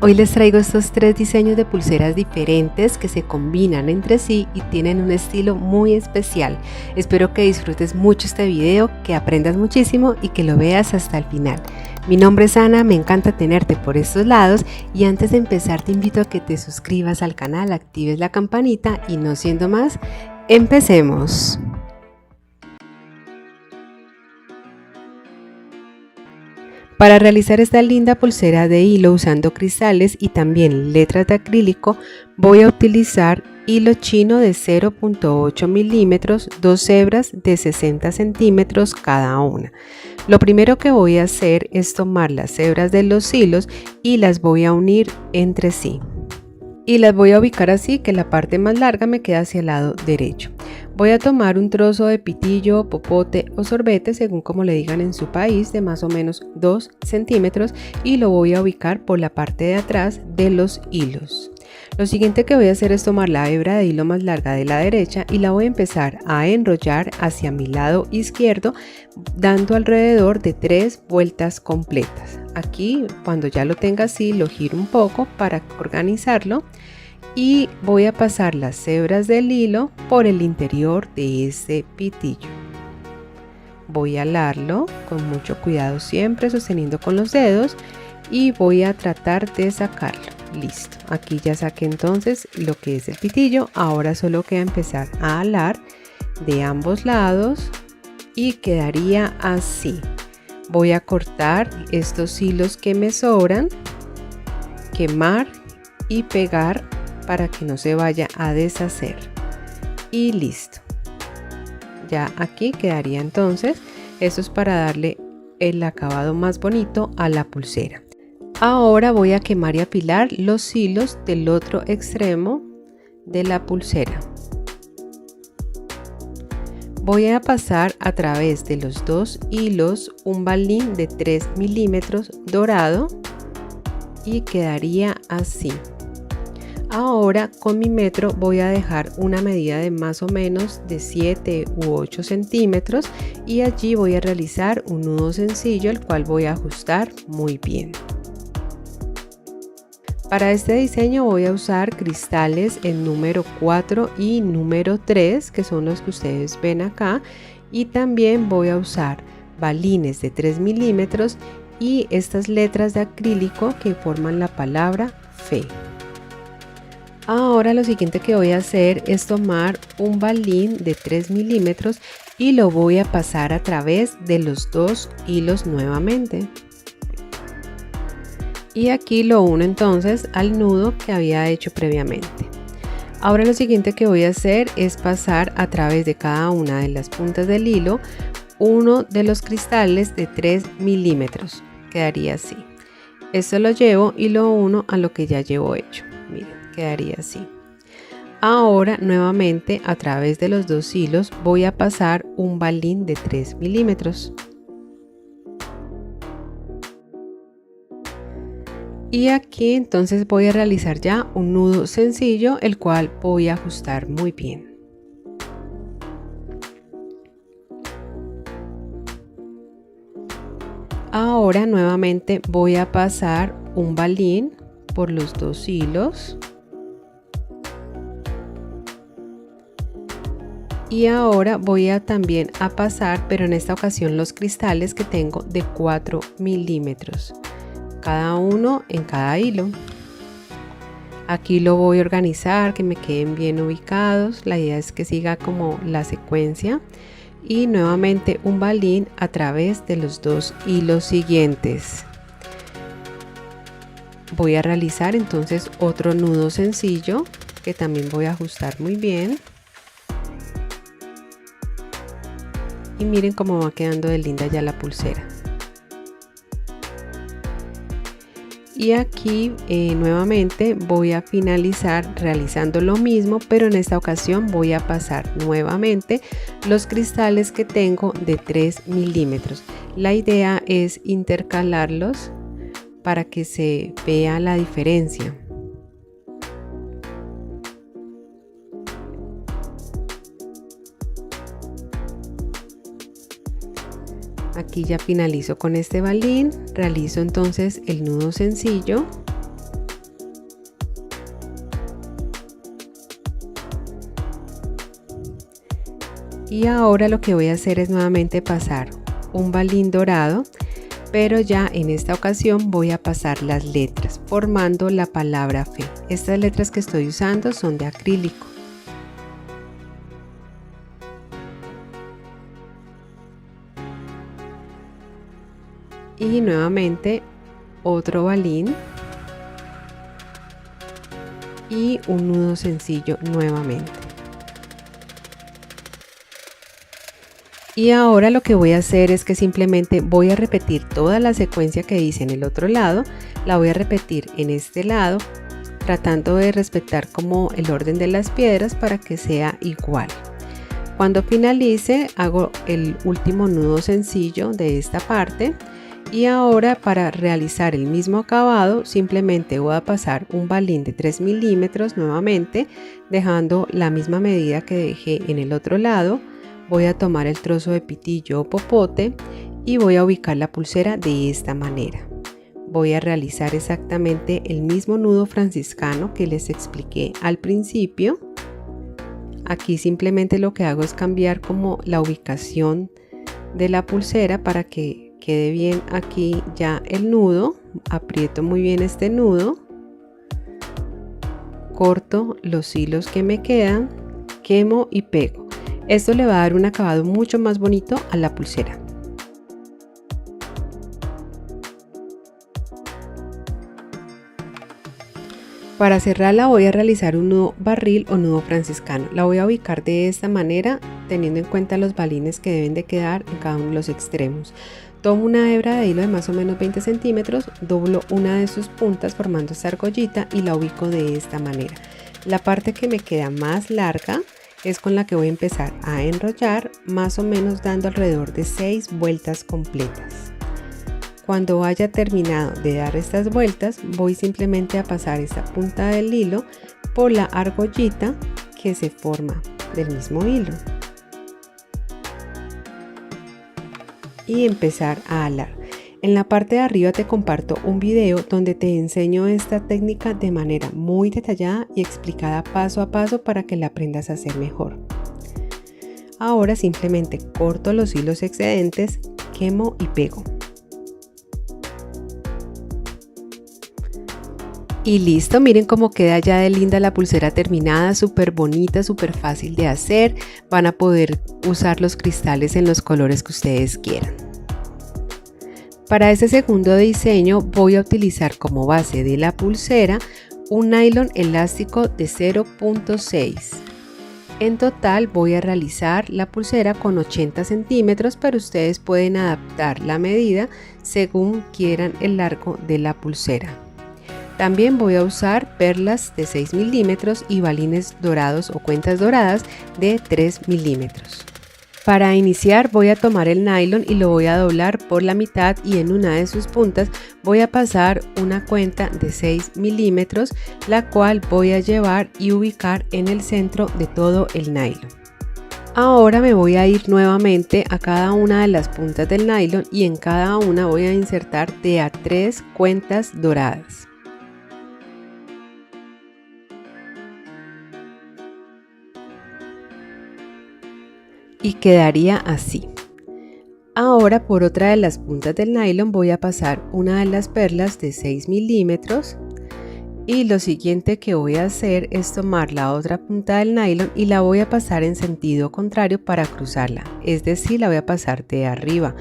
Hoy les traigo estos 3 diseños de pulseras diferentes que se combinan entre sí y tienen un estilo muy especial. Espero que disfrutes mucho este video, que aprendas muchísimo y que lo veas hasta el final. Mi nombre es Ana, me encanta tenerte por estos lados y antes de empezar te invito a que te suscribas al canal, actives la campanita y no siendo más, empecemos. Para realizar esta linda pulsera de hilo usando cristales y también letras de acrílico, voy a utilizar hilo chino de 0.8 milímetros, 2 hebras de 60 centímetros cada una. Lo primero que voy a hacer es tomar las hebras de los hilos y las voy a unir entre sí. Y las voy a ubicar así que la parte más larga me queda hacia el lado derecho. Voy a tomar un trozo de pitillo, popote o sorbete, según como le digan en su país, de más o menos 2 centímetros y lo voy a ubicar por la parte de atrás de los hilos. Lo siguiente que voy a hacer es tomar la hebra de hilo más larga de la derecha y la voy a empezar a enrollar hacia mi lado izquierdo, dando alrededor de 3 vueltas completas. Aquí, cuando ya lo tenga así, lo giro un poco para organizarlo y voy a pasar las hebras del hilo por el interior de este pitillo. Voy a alarlo con mucho cuidado, siempre sosteniendo con los dedos, y voy a tratar de sacarlo. Listo, aquí ya saqué entonces lo que es el pitillo. Ahora solo queda empezar a alar de ambos lados y quedaría así. Voy a cortar estos hilos que me sobran, quemar y pegar para que no se vaya a deshacer. Y listo. Ya aquí quedaría entonces. Esto es para darle el acabado más bonito a la pulsera. Ahora voy a quemar y apilar los hilos del otro extremo de la pulsera. Voy a pasar a través de los dos hilos un balín de 3 milímetros dorado y quedaría así. Ahora con mi metro voy a dejar una medida de más o menos de 7 u 8 centímetros y allí voy a realizar un nudo sencillo, el cual voy a ajustar muy bien. Para este diseño voy a usar cristales en número 4 y número 3, que son los que ustedes ven acá, y también voy a usar balines de 3 milímetros y estas letras de acrílico que forman la palabra fe. Ahora lo siguiente que voy a hacer es tomar un balín de 3 milímetros y lo voy a pasar a través de los dos hilos nuevamente. Y aquí lo uno entonces al nudo que había hecho previamente. Ahora lo siguiente que voy a hacer es pasar a través de cada una de las puntas del hilo uno de los cristales de 3 milímetros. Quedaría así. Esto lo llevo y lo uno a lo que ya llevo hecho. Miren, quedaría así. Ahora nuevamente a través de los dos hilos voy a pasar un balín de 3 milímetros. Y aquí entonces voy a realizar ya un nudo sencillo, el cual voy a ajustar muy bien. Ahora nuevamente voy a pasar un balín por los dos hilos. Y ahora voy a también a pasar, pero en esta ocasión los cristales que tengo de 4 milímetros. Cada uno en cada hilo. Aquí lo voy a organizar, que me queden bien ubicados. La idea es que siga como la secuencia. Y nuevamente un balín a través de los dos hilos siguientes. Voy a realizar entonces otro nudo sencillo que también voy a ajustar muy bien. Y miren cómo va quedando de linda ya la pulsera. Y aquí nuevamente voy a finalizar realizando lo mismo, pero en esta ocasión voy a pasar nuevamente los cristales que tengo de 3 milímetros. La idea es intercalarlos para que se vea la diferencia. Aquí ya finalizo con este balín, realizo entonces el nudo sencillo Y ahora lo que voy a hacer es nuevamente pasar un balín dorado, pero ya en esta ocasión voy a pasar las letras formando la palabra fe. Estas letras que estoy usando son de acrílico. Y nuevamente otro balín y un nudo sencillo nuevamente. Y ahora lo que voy a hacer es que simplemente voy a repetir toda la secuencia que hice en el otro lado, la voy a repetir en este lado, tratando de respetar como el orden de las piedras para que sea igual. Cuando finalice hago el último nudo sencillo de esta parte. Y ahora para realizar el mismo acabado simplemente voy a pasar un balín de 3 milímetros nuevamente, dejando la misma medida que dejé en el otro lado. Voy a tomar el trozo de pitillo o popote y voy a ubicar la pulsera de esta manera. Voy a realizar exactamente el mismo nudo franciscano que les expliqué al principio. Aquí simplemente lo que hago es cambiar como la ubicación de la pulsera para que quede bien aquí ya el nudo. Aprieto muy bien este nudo, corto los hilos que me quedan, quemo y pego. Esto le va a dar un acabado mucho más bonito a la pulsera. Para cerrarla voy a realizar un nudo barril o nudo franciscano. La voy a ubicar de esta manera, teniendo en cuenta los balines que deben de quedar en cada uno de los extremos. Tomo una hebra de hilo de más o menos 20 centímetros, doblo una de sus puntas formando esta argollita y la ubico de esta manera. La parte que me queda más larga es con la que voy a empezar a enrollar, más o menos dando alrededor de 6 vueltas completas. Cuando haya terminado de dar estas vueltas, voy simplemente a pasar esta punta del hilo por la argollita que se forma del mismo hilo y empezar a alar. En la parte de arriba te comparto un video donde te enseño esta técnica de manera muy detallada y explicada paso a paso para que la aprendas a hacer mejor. Ahora simplemente corto los hilos excedentes, quemo y pego. Y listo, miren cómo queda ya de linda la pulsera terminada, súper bonita, súper fácil de hacer. Van a poder usar los cristales en los colores que ustedes quieran. Para este segundo diseño voy a utilizar como base de la pulsera un nylon elástico de 0.6. En total voy a realizar la pulsera con 80 centímetros, pero ustedes pueden adaptar la medida según quieran el largo de la pulsera. También voy a usar perlas de 6 milímetros y balines dorados o cuentas doradas de 3 milímetros. Para iniciar voy a tomar el nylon y lo voy a doblar por la mitad y en una de sus puntas voy a pasar una cuenta de 6 milímetros, la cual voy a llevar y ubicar en el centro de todo el nylon. Ahora me voy a ir nuevamente a cada una de las puntas del nylon y en cada una voy a insertar de a 3 cuentas doradas. Y quedaría así. Ahora por otra de las puntas del nylon voy a pasar una de las perlas de 6 milímetros y lo siguiente que voy a hacer es tomar la otra punta del nylon y la voy a pasar en sentido contrario para cruzarla, es decir, la voy a pasar de arriba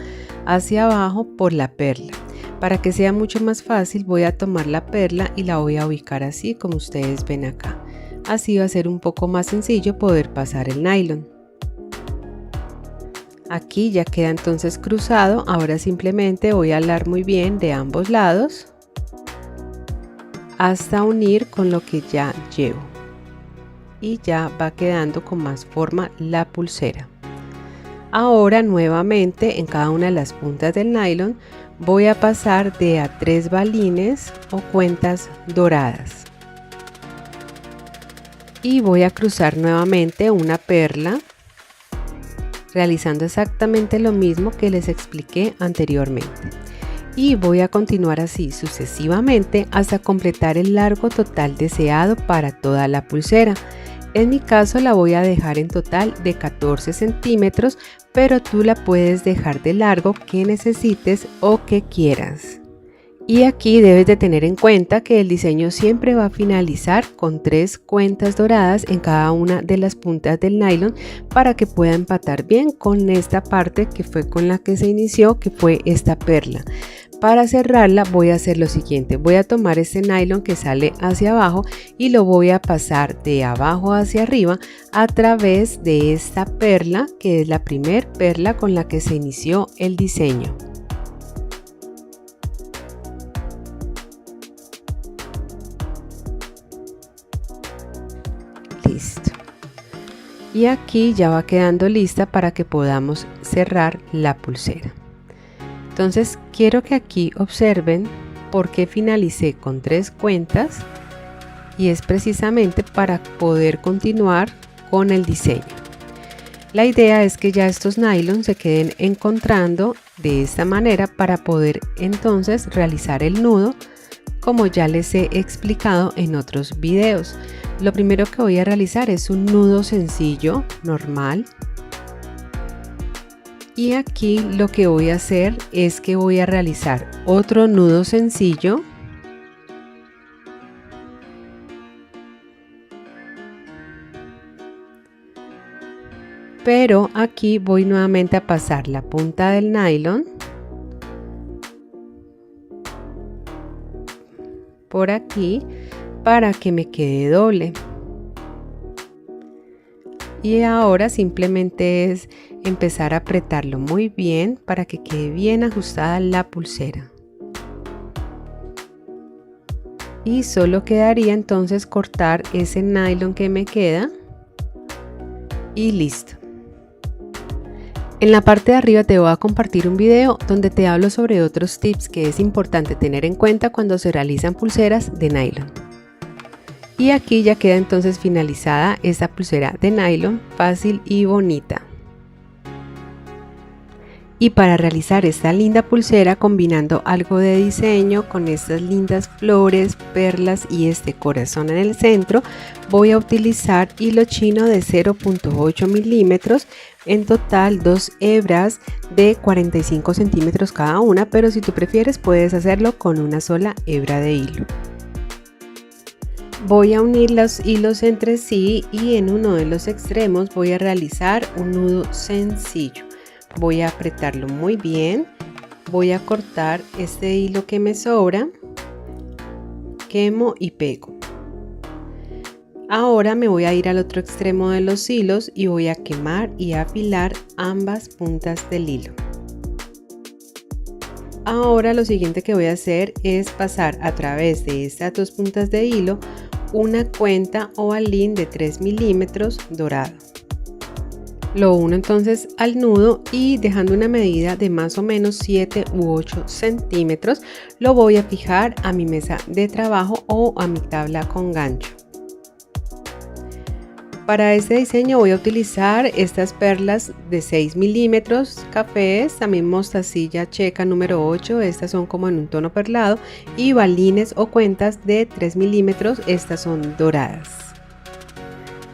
hacia abajo por la perla. Para que sea mucho más fácil voy a tomar la perla y la voy a ubicar así como ustedes ven acá. Así va a ser un poco más sencillo poder pasar el nylon. Aquí ya queda entonces cruzado. Ahora simplemente voy a alar muy bien de ambos lados hasta unir con lo que ya llevo y ya va quedando con más forma la pulsera. Ahora nuevamente en cada una de las puntas del nylon voy a pasar de a 3 balines o cuentas doradas y voy a cruzar nuevamente una perla, realizando exactamente lo mismo que les expliqué anteriormente. Y voy a continuar así sucesivamente hasta completar el largo total deseado para toda la pulsera. En mi caso la voy a dejar en total de 14 centímetros, pero tú la puedes dejar de largo que necesites o que quieras. Y aquí debes de tener en cuenta que el diseño siempre va a finalizar con 3 cuentas doradas en cada una de las puntas del nylon para que pueda empatar bien con esta parte que fue con la que se inició, que fue esta perla. Para cerrarla voy a hacer lo siguiente: voy a tomar este nylon que sale hacia abajo y lo voy a pasar de abajo hacia arriba a través de esta perla, que es la primer perla con la que se inició el diseño. Listo. Y aquí ya va quedando lista para que podamos cerrar la pulsera. Entonces quiero que aquí observen por qué finalicé con 3 cuentas, y es precisamente para poder continuar con el diseño. La idea es que ya estos nylon se queden encontrando de esta manera para poder entonces realizar el nudo, como ya les he explicado en otros videos. Lo primero que voy a realizar es un nudo sencillo normal, y aquí lo que voy a hacer es que voy a realizar otro nudo sencillo, pero aquí voy nuevamente a pasar la punta del nylon por aquí para que me quede doble. Y ahora simplemente es empezar a apretarlo muy bien para que quede bien ajustada la pulsera. Y solo quedaría entonces cortar ese nylon que me queda y listo. En la parte de arriba te voy a compartir un video donde te hablo sobre otros tips que es importante tener en cuenta cuando se realizan pulseras de nylon. Y aquí ya queda entonces finalizada esta pulsera de nylon fácil y bonita. Y para realizar esta linda pulsera combinando algo de diseño con estas lindas flores, perlas y este corazón en el centro, voy a utilizar hilo chino de 0.8 milímetros, en total 2 hebras de 45 centímetros cada una, pero si tú prefieres puedes hacerlo con una sola hebra de hilo. Voy a unir los hilos entre sí y en uno de los extremos voy a realizar un nudo sencillo. Voy a apretarlo muy bien, voy a cortar este hilo que me sobra, quemo y pego. Ahora me voy a ir al otro extremo de los hilos y voy a quemar y afilar ambas puntas del hilo. Ahora lo siguiente que voy a hacer es pasar a través de estas dos puntas de hilo una cuenta o balín de 3 milímetros dorado. Lo uno entonces al nudo y dejando una medida de más o menos 7 u 8 centímetros lo voy a fijar a mi mesa de trabajo o a mi tabla con gancho. Para este diseño voy a utilizar estas perlas de 6 milímetros cafés, también mostacilla checa número 8, estas son como en un tono perlado, y balines o cuentas de 3 milímetros, estas son doradas.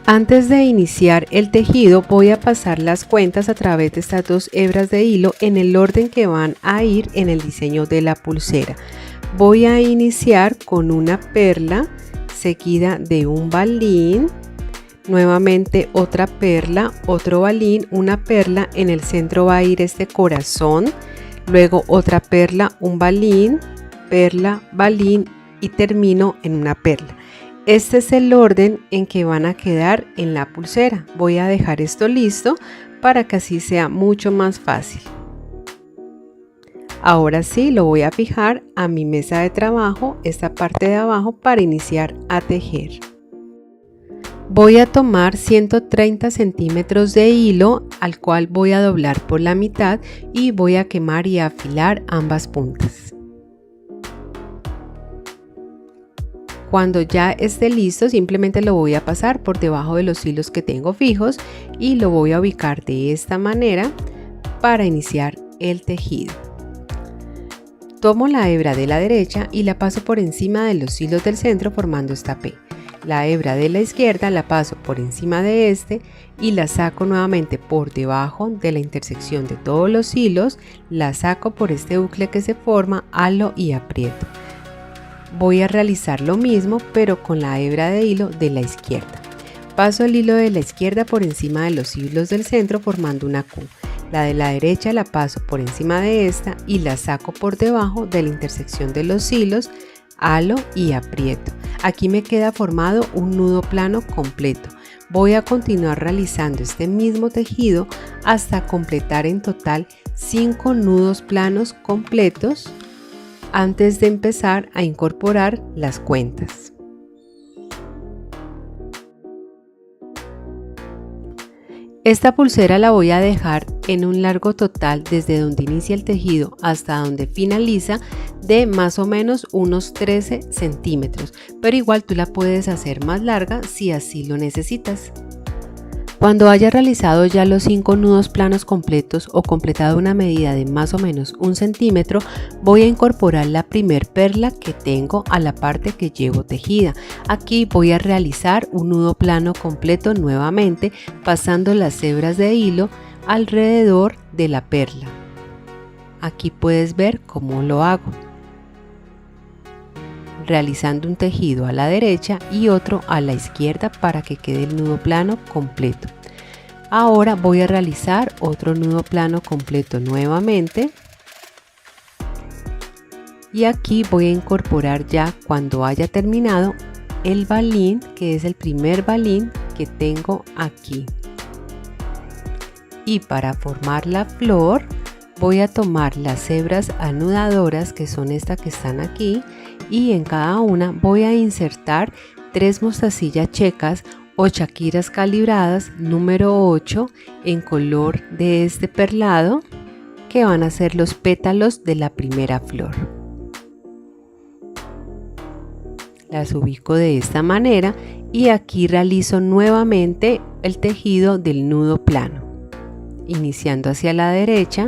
Antes de iniciar el tejido voy a pasar las cuentas a través de estas dos hebras de hilo en el orden que van a ir en el diseño de la pulsera. Voy a iniciar con una perla seguida de un balín, nuevamente otra perla, otro balín, una perla, en el centro va a ir este corazón, luego otra perla, un balín, perla, balín y termino en una perla. Este es el orden en que van a quedar en la pulsera. Voy a dejar esto listo para que así sea mucho más fácil. Ahora sí lo voy a fijar a mi mesa de trabajo, esta parte de abajo, para iniciar a tejer. Voy a tomar 130 centímetros de hilo al cual voy a doblar por la mitad y voy a quemar y afilar ambas puntas. Cuando ya esté listo simplemente lo voy a pasar por debajo de los hilos que tengo fijos y lo voy a ubicar de esta manera para iniciar el tejido. Tomo la hebra de la derecha y la paso por encima de los hilos del centro formando esta P. La hebra de la izquierda la paso por encima de este y la saco nuevamente por debajo de la intersección de todos los hilos, la saco por este bucle que se forma, halo y aprieto. Voy a realizar lo mismo pero con la hebra de hilo de la izquierda. Paso el hilo de la izquierda por encima de los hilos del centro formando una Q. La de la derecha la paso por encima de esta y la saco por debajo de la intersección de los hilos, halo y aprieto. Aquí me queda formado un nudo plano completo. Voy a continuar realizando este mismo tejido hasta completar en total 5 nudos planos completos antes de empezar a incorporar las cuentas. Esta pulsera la voy a dejar en un largo total desde donde inicia el tejido hasta donde finaliza de más o menos unos 13 centímetros, pero igual tú la puedes hacer más larga si así lo necesitas. Cuando haya realizado ya los 5 nudos planos completos o completado una medida de más o menos 1 centímetro, voy a incorporar la primer perla que tengo a la parte que llevo tejida. Aquí voy a realizar un nudo plano completo nuevamente, pasando las hebras de hilo alrededor de la perla. Aquí puedes ver cómo lo hago, realizando un tejido a la derecha y otro a la izquierda para que quede el nudo plano completo. Ahora voy a realizar otro nudo plano completo nuevamente y aquí voy a incorporar ya cuando haya terminado el balín, que es el primer balín que tengo aquí. Y para formar la flor voy a tomar las hebras anudadoras, que son estas que están aquí, y en cada una voy a insertar 3 mostacillas checas o chaquiras calibradas número 8 en color de este perlado, que van a ser los pétalos de la primera flor. Las ubico de esta manera y aquí realizo nuevamente el tejido del nudo plano, iniciando hacia la derecha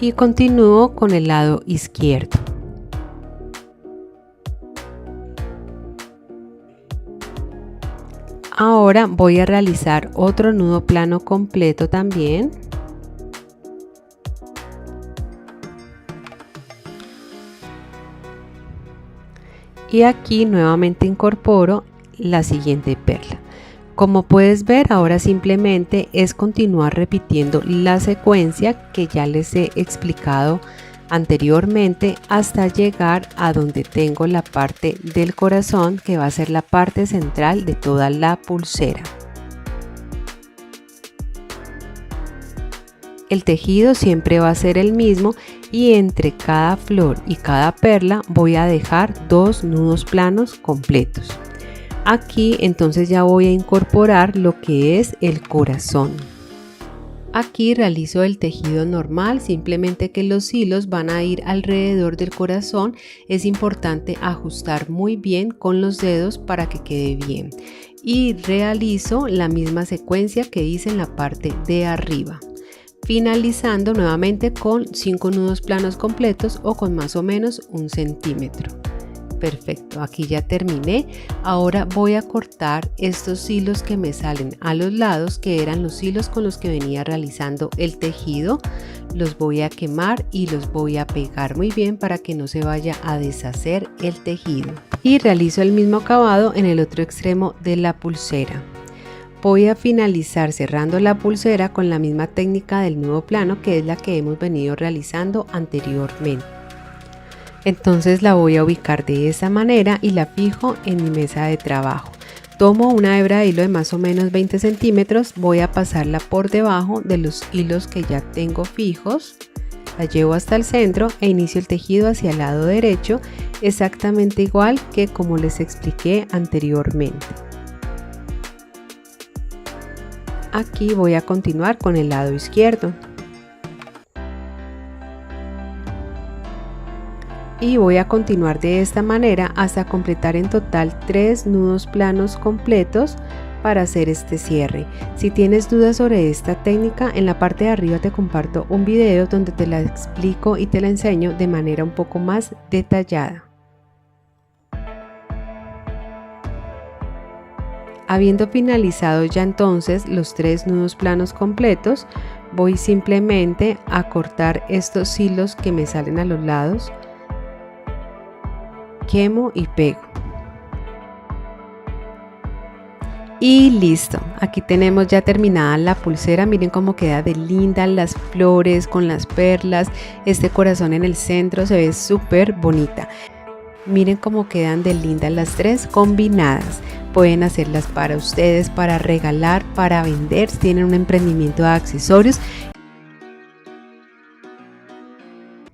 y continúo con el lado izquierdo. Ahora voy a realizar otro nudo plano completo también. Y aquí nuevamente incorporo la siguiente perla. Como puedes ver, ahora simplemente es continuar repitiendo la secuencia que ya les he explicado anteriormente hasta llegar a donde tengo la parte del corazón, que va a ser la parte central de toda la pulsera. El tejido siempre va a ser el mismo y entre cada flor y cada perla voy a dejar 2 nudos planos completos. Aquí entonces ya voy a incorporar lo que es el corazón. Aquí realizo el tejido normal, simplemente que los hilos van a ir alrededor del corazón. Es importante ajustar muy bien con los dedos para que quede bien. Y realizo la misma secuencia que hice en la parte de arriba, finalizando nuevamente con 5 nudos planos completos o con más o menos 1 centímetro. Perfecto, aquí ya terminé. Ahora voy a cortar estos hilos que me salen a los lados, que eran los hilos con los que venía realizando el tejido. Los voy a quemar y los voy a pegar muy bien para que no se vaya a deshacer el tejido. Y realizo el mismo acabado en el otro extremo de la pulsera. Voy a finalizar cerrando la pulsera con la misma técnica del nudo plano, que es la que hemos venido realizando anteriormente. Entonces la voy a ubicar de esa manera y la fijo en mi mesa de trabajo. Tomo una hebra de hilo de más o menos 20 centímetros, voy a pasarla por debajo de los hilos que ya tengo fijos, la llevo hasta el centro e inicio el tejido hacia el lado derecho, exactamente igual que como les expliqué anteriormente. Aquí voy a continuar con el lado izquierdo. Y voy a continuar de esta manera hasta completar en total 3 nudos planos completos para hacer este cierre. Si tienes dudas sobre esta técnica, en la parte de arriba te comparto un video donde te la explico y te la enseño de manera un poco más detallada. Habiendo finalizado ya entonces los 3 nudos planos completos, voy simplemente a cortar estos hilos que me salen a los lados, quemo y pego. Y listo, aquí tenemos ya terminada la pulsera. Miren cómo queda de linda, las flores con las perlas, este corazón en el centro se ve súper bonita. Miren cómo quedan de lindas las 3 combinadas. Pueden hacerlas para ustedes, para regalar, para vender, si tienen un emprendimiento de accesorios.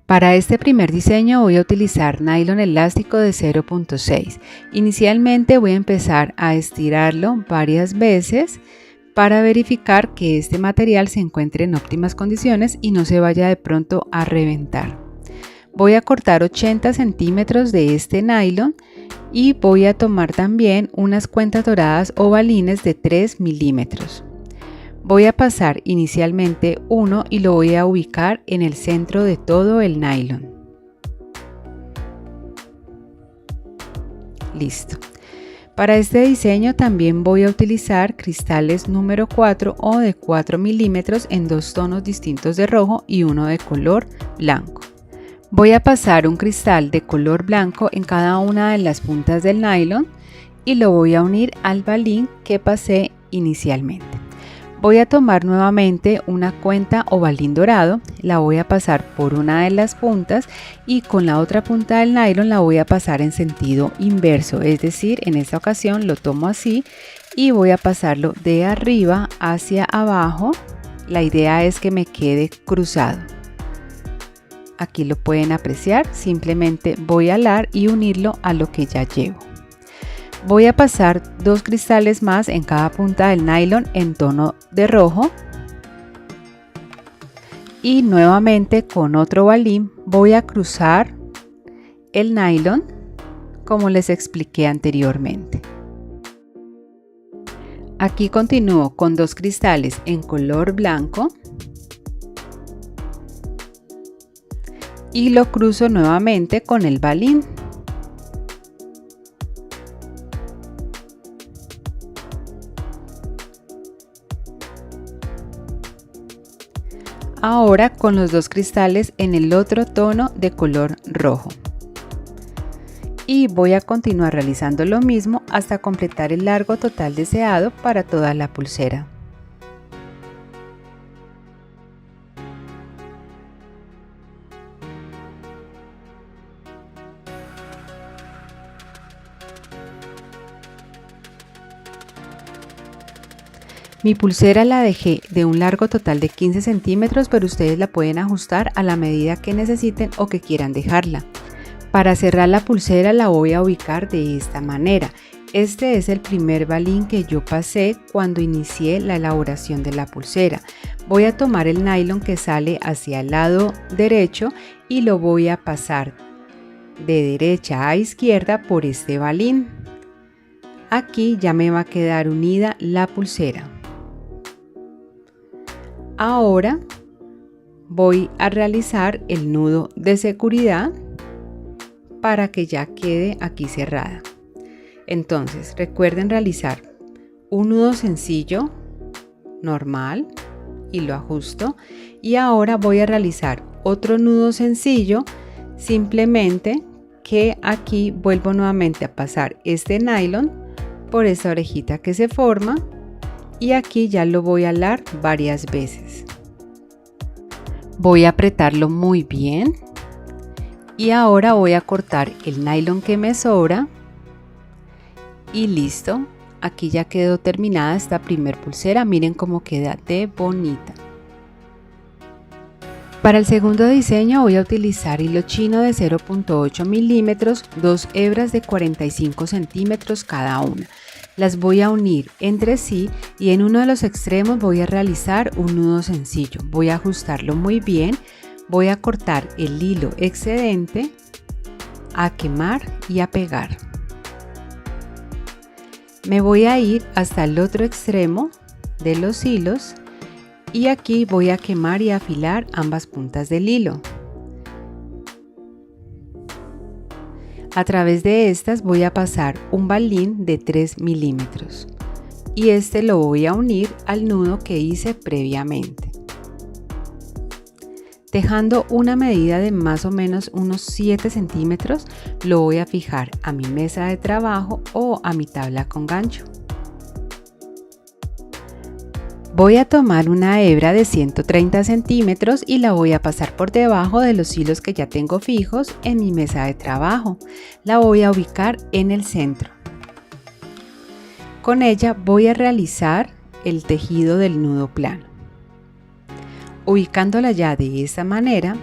Para este primer diseño voy a utilizar nylon elástico de 0.6. Inicialmente voy a empezar a estirarlo varias veces para verificar que este material se encuentre en óptimas condiciones y no se vaya de pronto a reventar. Voy a cortar 80 centímetros de este nylon y voy a tomar también unas cuentas doradas o balines de 3 milímetros. Voy a pasar inicialmente uno y lo voy a ubicar en el centro de todo el nylon. Listo. Para este diseño también voy a utilizar cristales número 4 o de 4 milímetros en 2 tonos distintos de rojo y uno de color blanco. Voy a pasar un cristal de color blanco en cada una de las puntas del nylon y lo voy a unir al balín que pasé inicialmente. Voy a tomar nuevamente una cuenta o balín dorado, la voy a pasar por una de las puntas y con la otra punta del nylon la voy a pasar en sentido inverso, es decir, en esta ocasión lo tomo así y voy a pasarlo de arriba hacia abajo. La idea es que me quede cruzado. Aquí lo pueden apreciar, simplemente voy a alar y unirlo a lo que ya llevo. Voy a pasar 2 cristales más en cada punta del nylon en tono de rojo y nuevamente con otro balín voy a cruzar el nylon como les expliqué anteriormente. Aquí continúo con 2 cristales en color blanco y lo cruzo nuevamente con el balín. Ahora con los 2 cristales en el otro tono de color rojo. Y voy a continuar realizando lo mismo hasta completar el largo total deseado para toda la pulsera. Mi pulsera la dejé de un largo total de 15 centímetros, pero ustedes la pueden ajustar a la medida que necesiten o que quieran dejarla. Para cerrar la pulsera la voy a ubicar de esta manera. Este es el primer balín que yo pasé cuando inicié la elaboración de la pulsera. Voy a tomar el nylon que sale hacia el lado derecho y lo voy a pasar de derecha a izquierda por este balín. Aquí ya me va a quedar unida la pulsera. Ahora voy a realizar el nudo de seguridad para que ya quede aquí cerrada. Entonces recuerden realizar un nudo sencillo normal y lo ajusto, y ahora voy a realizar otro nudo sencillo, simplemente que aquí vuelvo nuevamente a pasar este nylon por esta orejita que se forma y aquí ya lo voy a alar varias veces. Voy a apretarlo muy bien y ahora voy a cortar el nylon que me sobra y listo. Aquí ya quedó terminada esta primer pulsera. Miren cómo queda de bonita. Para el segundo diseño voy a utilizar hilo chino de 0.8 milímetros, 2 hebras de 45 centímetros cada una. Las voy a unir entre sí y en uno de los extremos voy a realizar un nudo sencillo. Voy a ajustarlo muy bien, voy a cortar el hilo excedente, a quemar y a pegar. Me voy a ir hasta el otro extremo de los hilos y aquí voy a quemar y afilar ambas puntas del hilo. A través de estas voy a pasar un balín de 3 milímetros y este lo voy a unir al nudo que hice previamente, dejando una medida de más o menos unos 7 centímetros. Lo voy a fijar a mi mesa de trabajo o a mi tabla con gancho. Voy a tomar una hebra de 130 centímetros y la voy a pasar por debajo de los hilos que ya tengo fijos en mi mesa de trabajo. La voy a ubicar en el centro. Con ella voy a realizar el tejido del nudo plano. Ubicándola ya de esta manera,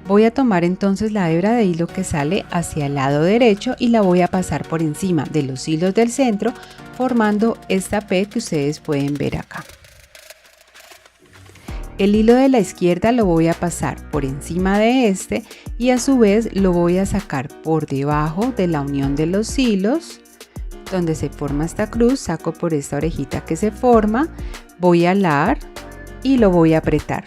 voy a tomar entonces la hebra de hilo que sale hacia el lado derecho y la voy a pasar por encima de los hilos del centro, formando esta P que ustedes pueden ver acá. El hilo de la izquierda lo voy a pasar por encima de este y a su vez lo voy a sacar por debajo de la unión de los hilos donde se forma esta cruz. Saco por esta orejita que se forma, voy a alar y lo voy a apretar.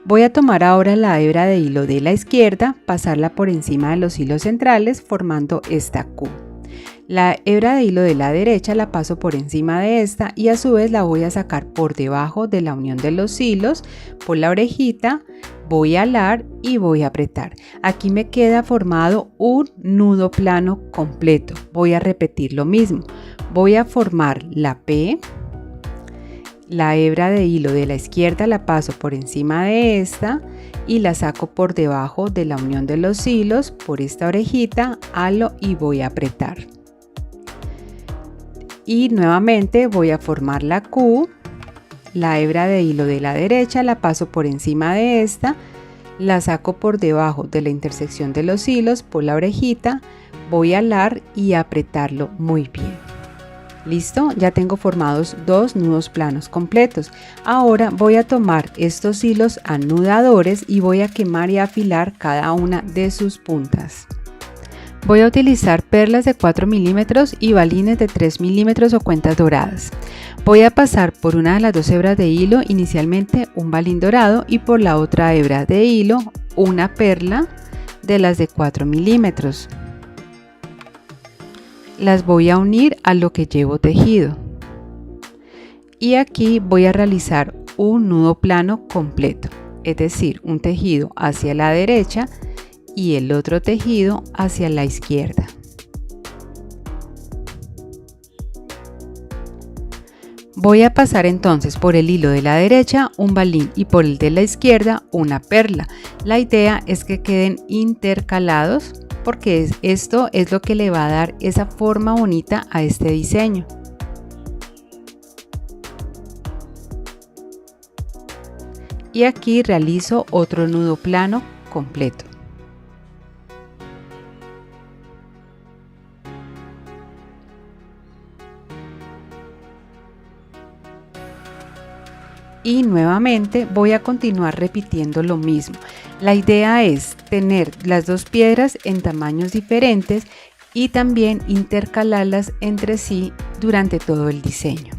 Voy a tomar ahora la hebra de hilo de la izquierda, pasarla por encima de los hilos centrales formando esta Q. La hebra de hilo de la derecha la paso por encima de esta y a su vez la voy a sacar por debajo de la unión de los hilos, por la orejita, voy a alar y voy a apretar. Aquí me queda formado un nudo plano completo. Voy a repetir lo mismo. Voy a formar la P, la hebra de hilo de la izquierda la paso por encima de esta y la saco por debajo de la unión de los hilos, por esta orejita, halo y voy a apretar. Y nuevamente voy a formar la Q, la hebra de hilo de la derecha la paso por encima de esta, la saco por debajo de la intersección de los hilos, por la orejita, voy a alar y apretarlo muy bien. Listo, ya tengo formados dos nudos planos completos. Ahora voy a tomar estos hilos anudadores y voy a quemar y afilar cada una de sus puntas. Voy a utilizar perlas de 4 milímetros y balines de 3 milímetros o cuentas doradas. Voy a pasar por una de las dos hebras de hilo inicialmente un balín dorado y por la otra hebra de hilo una perla de las de 4 milímetros. Las voy a unir a lo que llevo tejido. Y aquí voy a realizar un nudo plano completo, es decir, un tejido hacia la derecha y el otro tejido hacia la izquierda. Voy a pasar entonces por el hilo de la derecha un balín y por el de la izquierda una perla. La idea es que queden intercalados porque esto es lo que le va a dar esa forma bonita a este diseño. Y aquí realizo otro nudo plano completo. Y nuevamente voy a continuar repitiendo lo mismo. La idea es tener las dos piedras en tamaños diferentes y también intercalarlas entre sí durante todo el diseño.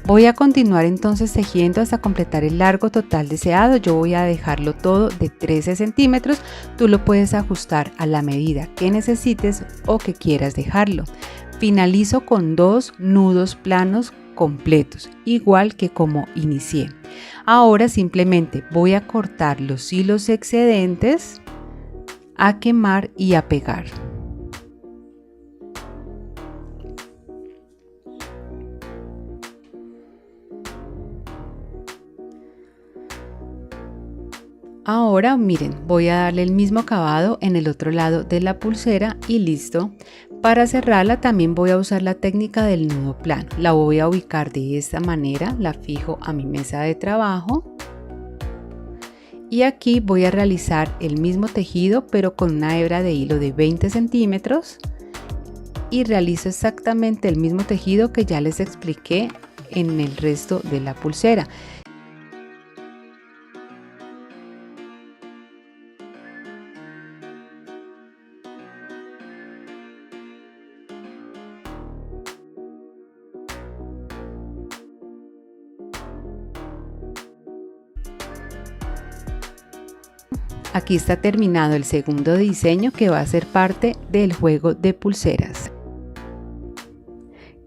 Voy a continuar entonces tejiendo hasta completar el largo total deseado. Yo voy a dejarlo todo de 13 centímetros. Tú lo puedes ajustar a la medida que necesites o que quieras dejarlo. Finalizo con dos nudos planos completos, igual que como inicié. Ahora simplemente voy a cortar los hilos excedentes, a quemar y a pegar. Ahora miren, voy a darle el mismo acabado en el otro lado de la pulsera y listo. Para cerrarla también voy a usar la técnica del nudo plano. La voy a ubicar de esta manera, la fijo a mi mesa de trabajo. Y aquí voy a realizar el mismo tejido pero con una hebra de hilo de 20 centímetros. Y realizo exactamente el mismo tejido que ya les expliqué en el resto de la pulsera. Aquí está terminado el segundo diseño que va a ser parte del juego de pulseras.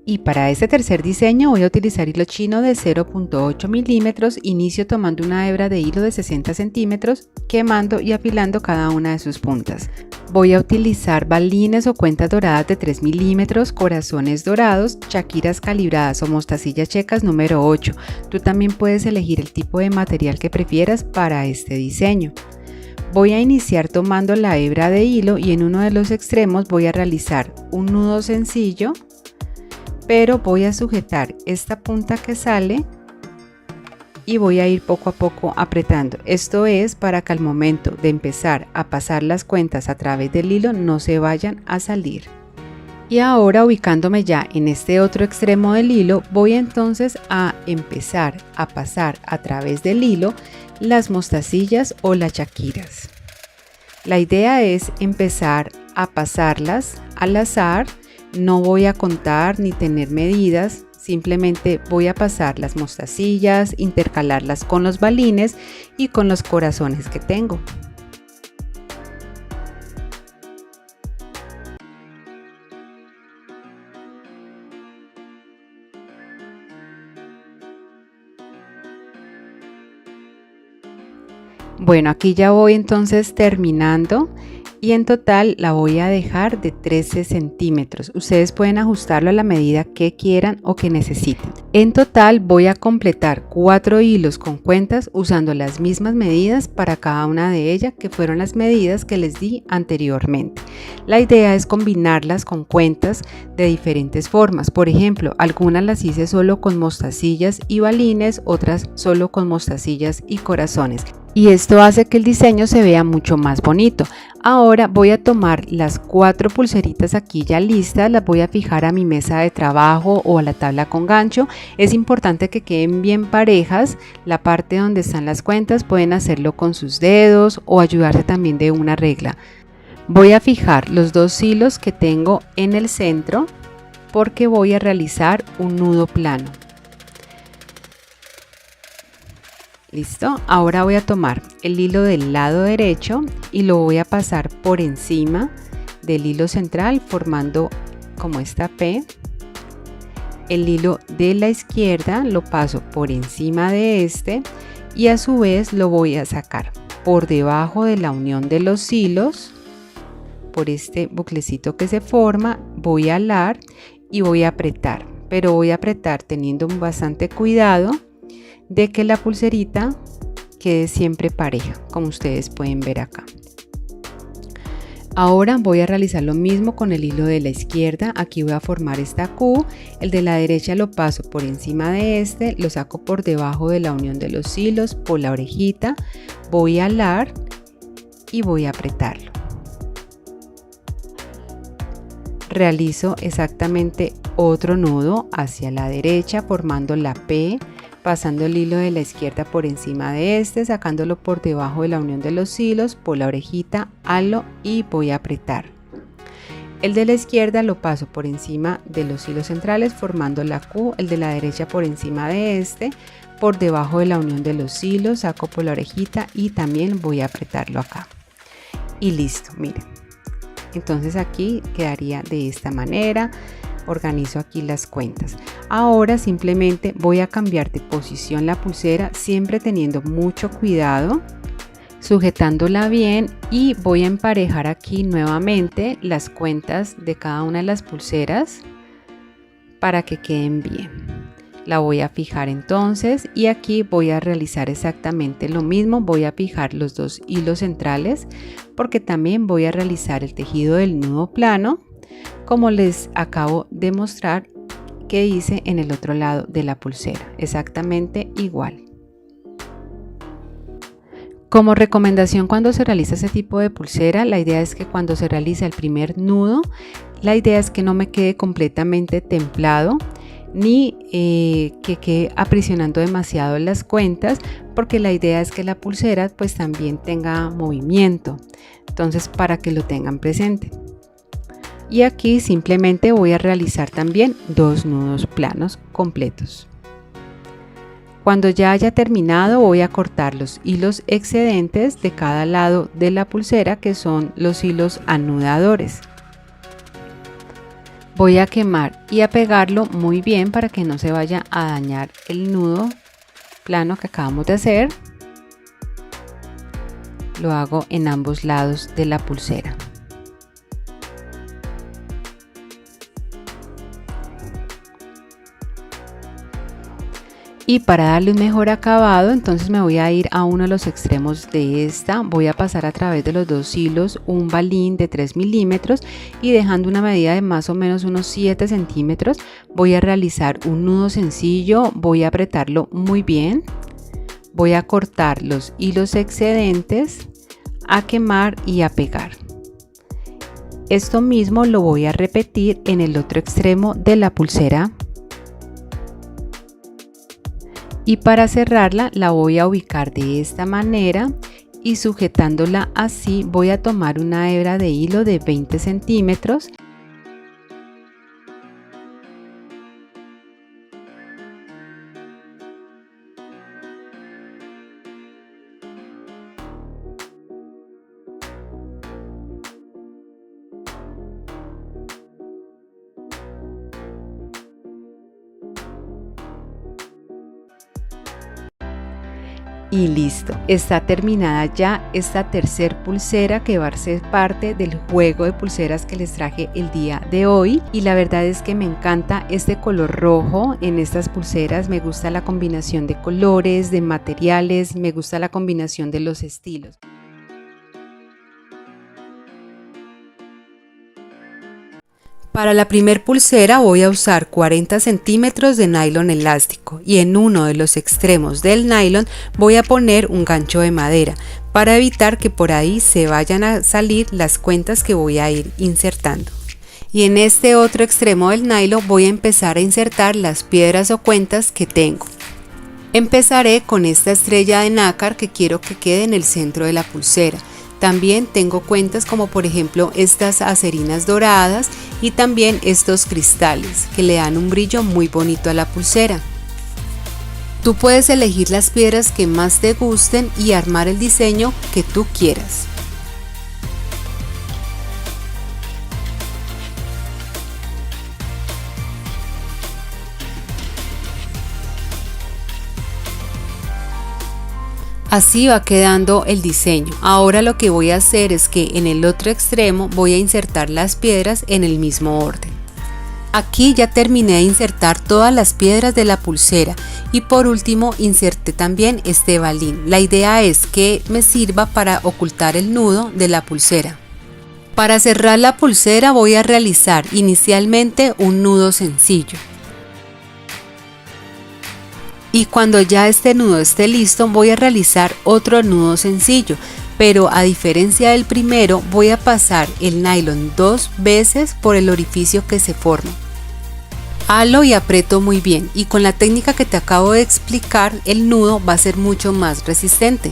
Y para este tercer diseño voy a utilizar hilo chino de 0.8 milímetros. Inicio tomando una hebra de hilo de 60 centímetros, quemando y afilando cada una de sus puntas. Voy a utilizar balines o cuentas doradas de 3 milímetros, corazones dorados, chaquiras calibradas o mostacillas checas número 8. Tú también puedes elegir el tipo de material que prefieras para este diseño. Voy a iniciar tomando la hebra de hilo y en uno de los extremos voy a realizar un nudo sencillo, pero voy a sujetar esta punta que sale y voy a ir poco a poco apretando. Esto es para que al momento de empezar a pasar las cuentas a través del hilo no se vayan a salir. Y ahora, ubicándome ya en este otro extremo del hilo, voy entonces a empezar a pasar a través del hilo las mostacillas o las chaquiras. La idea es empezar a pasarlas al azar. No voy a contar ni tener medidas, simplemente voy a pasar las mostacillas, intercalarlas con los balines y con los corazones que tengo. Bueno, aquí ya voy entonces terminando. Y en total la voy a dejar de 13 centímetros. Ustedes pueden ajustarlo a la medida que quieran o que necesiten. En total voy a completar 4 hilos con cuentas usando las mismas medidas para cada una de ellas, que fueron las medidas que les di anteriormente. La idea es combinarlas con cuentas de diferentes formas. Por ejemplo, algunas las hice solo con mostacillas y balines, otras solo con mostacillas y corazones. Y esto hace que el diseño se vea mucho más bonito. Ahora voy a tomar las 4 pulseritas aquí ya listas, las voy a fijar a mi mesa de trabajo o a la tabla con gancho. Es importante que queden bien parejas. La parte donde están las cuentas pueden hacerlo con sus dedos o ayudarse también de una regla. Voy a fijar los 2 hilos que tengo en el centro porque voy a realizar un nudo plano. Listo, ahora voy a tomar el hilo del lado derecho y lo voy a pasar por encima del hilo central formando como esta P. El hilo de la izquierda lo paso por encima de este y a su vez lo voy a sacar por debajo de la unión de los hilos, por este buclecito que se forma. Voy a alar y voy a apretar, pero voy a apretar teniendo bastante cuidado de que la pulserita quede siempre pareja, como ustedes pueden ver acá. Ahora voy a realizar lo mismo con el hilo de la izquierda. Aquí voy a formar esta Q, el de la derecha lo paso por encima de este, lo saco por debajo de la unión de los hilos, por la orejita, voy a alar y voy a apretarlo. Realizo exactamente otro nudo hacia la derecha formando la P, pasando el hilo de la izquierda por encima de este, sacándolo por debajo de la unión de los hilos, por la orejita, halo y voy a apretar. El de la izquierda lo paso por encima de los hilos centrales formando la Q, el de la derecha por encima de este, por debajo de la unión de los hilos, saco por la orejita y también voy a apretarlo acá. Y listo, miren. Entonces aquí quedaría de esta manera. Organizo aquí las cuentas. Ahora simplemente voy a cambiar de posición la pulsera, siempre teniendo mucho cuidado, sujetándola bien, y voy a emparejar aquí nuevamente las cuentas de cada una de las pulseras para que queden bien. La voy a fijar entonces y aquí voy a realizar exactamente lo mismo. Voy a fijar los 2 hilos centrales porque también voy a realizar el tejido del nudo plano, como les acabo de mostrar que hice en el otro lado de la pulsera, exactamente igual. Como recomendación cuando se realiza ese tipo de pulsera, la idea es que cuando se realiza el primer nudo, la idea es que no me quede completamente templado ni que quede aprisionando demasiado las cuentas, porque la idea es que la pulsera pues también tenga movimiento, entonces para que lo tengan presente. Y aquí simplemente voy a realizar también 2 nudos planos completos. Cuando ya haya terminado voy a cortar los hilos excedentes de cada lado de la pulsera, que son los hilos anudadores. Voy a quemar y a pegarlo muy bien para que no se vaya a dañar el nudo plano que acabamos de hacer. Lo hago en ambos lados de la pulsera. Y para darle un mejor acabado, entonces me voy a ir a uno de los extremos de esta. Voy a pasar a través de los dos hilos un balín de 3 milímetros y dejando una medida de más o menos unos 7 centímetros, voy a realizar un nudo sencillo. Voy a apretarlo muy bien. Voy a cortar los hilos excedentes, a quemar y a pegar. Esto mismo lo voy a repetir en el otro extremo de la pulsera. Y para cerrarla la voy a ubicar de esta manera y sujetándola así voy a tomar una hebra de hilo de 20 centímetros. Y listo, está terminada ya esta tercer pulsera que va a ser parte del juego de pulseras que les traje el día de hoy. Y la verdad es que me encanta este color rojo en estas pulseras. Me gusta la combinación de colores, de materiales, me gusta la combinación de los estilos. Para la primer pulsera voy a usar 40 centímetros de nylon elástico y en uno de los extremos del nylon voy a poner un gancho de madera para evitar que por ahí se vayan a salir las cuentas que voy a ir insertando. Y en este otro extremo del nylon voy a empezar a insertar las piedras o cuentas que tengo. Empezaré con esta estrella de nácar que quiero que quede en el centro de la pulsera. También tengo cuentas como por ejemplo estas acerinas doradas y también estos cristales que le dan un brillo muy bonito a la pulsera. Tú puedes elegir las piedras que más te gusten y armar el diseño que tú quieras. Así va quedando el diseño. Ahora lo que voy a hacer es que en el otro extremo voy a insertar las piedras en el mismo orden. Aquí ya terminé de insertar todas las piedras de la pulsera y por último inserté también este balín. La idea es que me sirva para ocultar el nudo de la pulsera. Para cerrar la pulsera voy a realizar inicialmente un nudo sencillo. Y cuando ya este nudo esté listo voy a realizar otro nudo sencillo, pero a diferencia del primero voy a pasar el nylon 2 veces por el orificio que se forma. Halo y aprieto muy bien y con la técnica que te acabo de explicar el nudo va a ser mucho más resistente.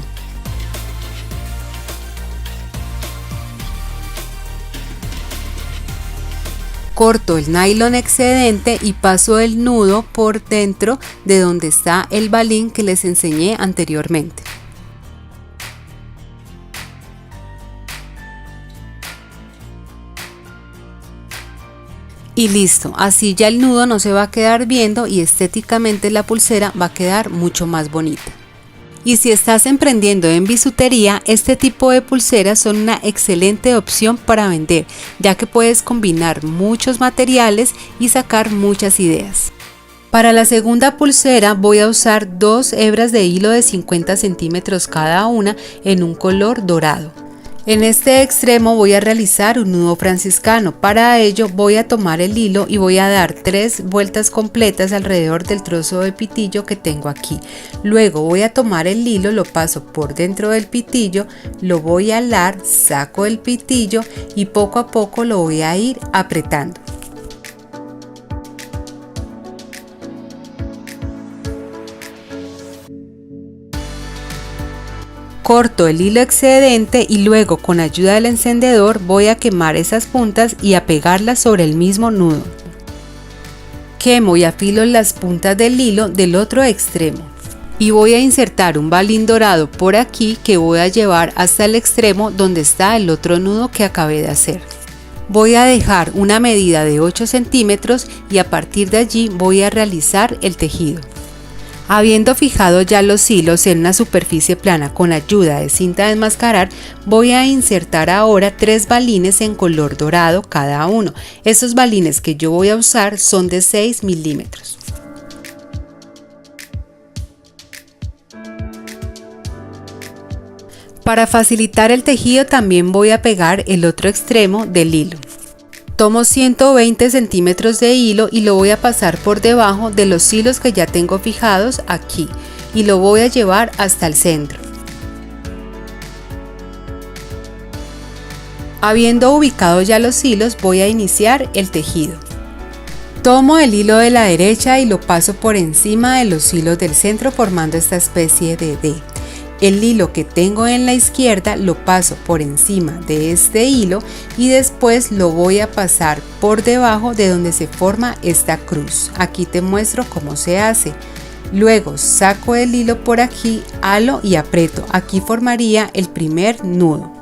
Corto el nylon excedente y paso el nudo por dentro de donde está el balín que les enseñé anteriormente. Y listo, así ya el nudo no se va a quedar viendo y estéticamente la pulsera va a quedar mucho más bonita. Y si estás emprendiendo en bisutería, este tipo de pulseras son una excelente opción para vender, ya que puedes combinar muchos materiales y sacar muchas ideas. Para la segunda pulsera voy a usar dos hebras de hilo de 50 centímetros cada una en un color dorado. En este extremo voy a realizar un nudo franciscano. Para ello voy a tomar el hilo y voy a dar 3 vueltas completas alrededor del trozo de pitillo que tengo aquí. Luego voy a tomar el hilo, lo paso por dentro del pitillo, lo voy a alar, saco el pitillo y poco a poco lo voy a ir apretando. Corto el hilo excedente y luego con ayuda del encendedor voy a quemar esas puntas y a pegarlas sobre el mismo nudo. Quemo y afilo las puntas del hilo del otro extremo. Y voy a insertar un balín dorado por aquí que voy a llevar hasta el extremo donde está el otro nudo que acabé de hacer. Voy a dejar una medida de 8 centímetros y a partir de allí voy a realizar el tejido. Habiendo fijado ya los hilos en una superficie plana con ayuda de cinta de enmascarar, voy a insertar ahora 3 balines en color dorado cada uno. Estos balines que yo voy a usar son de 6 milímetros. Para facilitar el tejido también voy a pegar el otro extremo del hilo. Tomo 120 centímetros de hilo y lo voy a pasar por debajo de los hilos que ya tengo fijados aquí y lo voy a llevar hasta el centro. Habiendo ubicado ya los hilos, voy a iniciar el tejido. Tomo el hilo de la derecha y lo paso por encima de los hilos del centro formando esta especie de D. El hilo que tengo en la izquierda lo paso por encima de este hilo y después lo voy a pasar por debajo de donde se forma esta cruz. Aquí te muestro cómo se hace. Luego saco el hilo por aquí, halo y aprieto. Aquí formaría el primer nudo.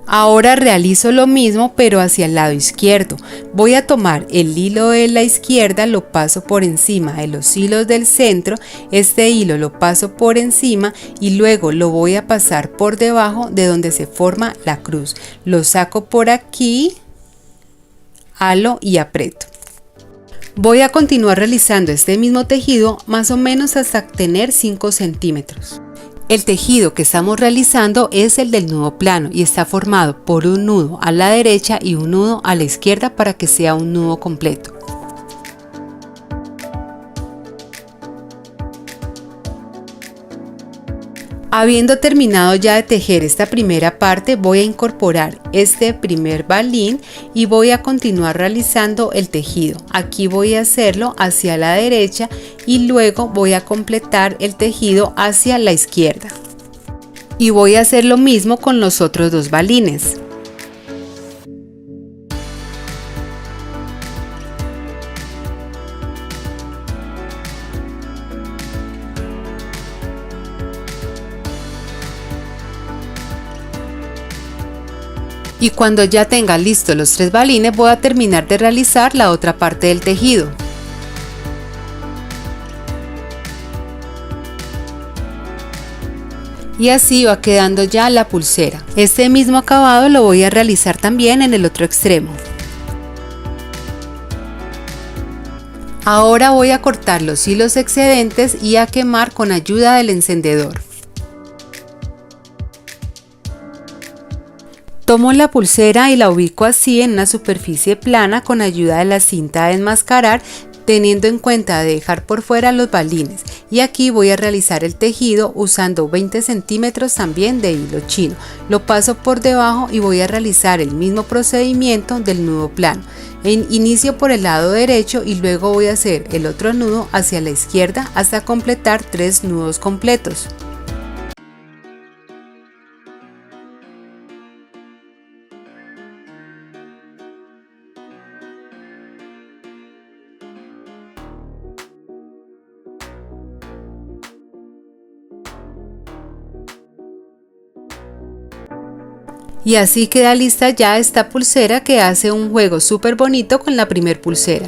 Ahora realizo lo mismo pero hacia el lado izquierdo. Voy a tomar el hilo de la izquierda, lo paso por encima de los hilos del centro, este hilo lo paso por encima y luego lo voy a pasar por debajo de donde se forma la cruz. Lo saco por aquí, halo y aprieto. Voy a continuar realizando este mismo tejido más o menos hasta tener 5 centímetros. El tejido que estamos realizando es el del nudo plano y está formado por un nudo a la derecha y un nudo a la izquierda para que sea un nudo completo. Habiendo terminado ya de tejer esta primera parte, voy a incorporar este primer balín y voy a continuar realizando el tejido. Aquí voy a hacerlo hacia la derecha y luego voy a completar el tejido hacia la izquierda. Y voy a hacer lo mismo con los otros 2 balines. Y cuando ya tenga listos los 3 balines voy a terminar de realizar la otra parte del tejido. Y así va quedando ya la pulsera. Este mismo acabado lo voy a realizar también en el otro extremo. Ahora voy a cortar los hilos excedentes y a quemar con ayuda del encendedor. Tomo la pulsera y la ubico así en una superficie plana con ayuda de la cinta de enmascarar, teniendo en cuenta de dejar por fuera los balines, y aquí voy a realizar el tejido usando 20 centímetros también de hilo chino. Lo paso por debajo y voy a realizar el mismo procedimiento del nudo plano. Inicio por el lado derecho y luego voy a hacer el otro nudo hacia la izquierda hasta completar 3 nudos completos. Y así queda lista ya esta pulsera que hace un juego súper bonito con la primer pulsera.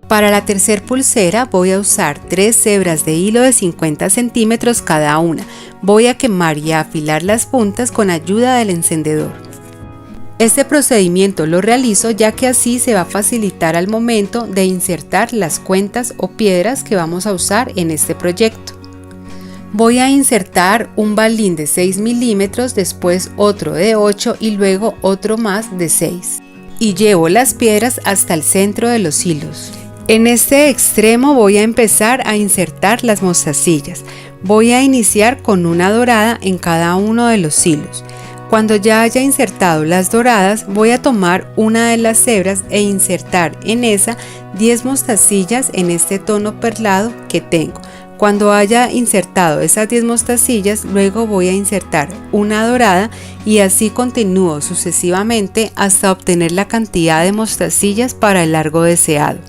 Para la tercer pulsera voy a usar 3 hebras de hilo de 50 centímetros cada una. Voy a quemar y a afilar las puntas con ayuda del encendedor. Este procedimiento lo realizo ya que así se va a facilitar al momento de insertar las cuentas o piedras que vamos a usar en este proyecto. Voy a insertar un balín de 6 milímetros, después otro de 8 y luego otro más de 6. Y llevo las piedras hasta el centro de los hilos. En este extremo voy a empezar a insertar las mostacillas. Voy a iniciar con una dorada en cada uno de los hilos. Cuando ya haya insertado las doradas, voy a tomar una de las hebras e insertar en esa 10 mostacillas en este tono perlado que tengo. Cuando haya insertado esas 10 mostacillas, luego voy a insertar una dorada y así continúo sucesivamente hasta obtener la cantidad de mostacillas para el largo deseado.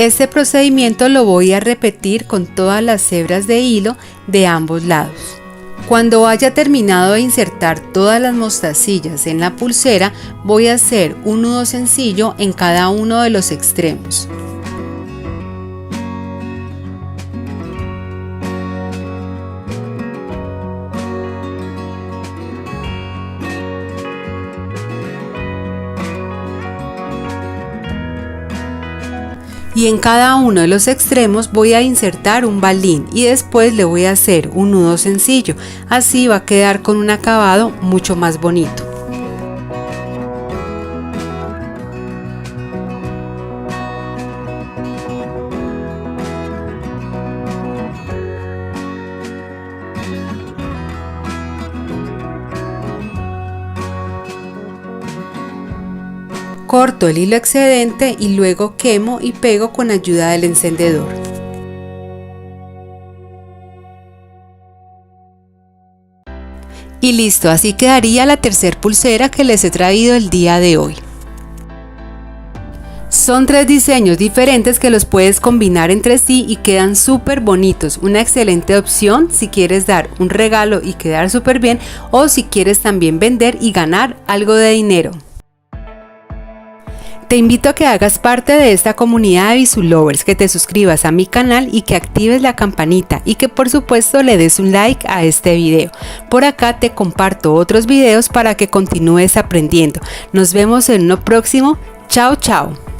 Este procedimiento lo voy a repetir con todas las hebras de hilo de ambos lados. Cuando haya terminado de insertar todas las mostacillas en la pulsera, voy a hacer un nudo sencillo en cada uno de los extremos. Y en cada uno de los extremos voy a insertar un balín y después le voy a hacer un nudo sencillo, así va a quedar con un acabado mucho más bonito. Corto el hilo excedente y luego quemo y pego con ayuda del encendedor. Y listo, así quedaría la tercer pulsera que les he traído el día de hoy. Son 3 diseños diferentes que los puedes combinar entre sí y quedan súper bonitos. Una excelente opción si quieres dar un regalo y quedar súper bien, o si quieres también vender y ganar algo de dinero. Te invito a que hagas parte de esta comunidad de Visulovers, que te suscribas a mi canal y que actives la campanita y que por supuesto le des un like a este video. Por acá te comparto otros videos para que continúes aprendiendo. Nos vemos en uno próximo. Chao, chao.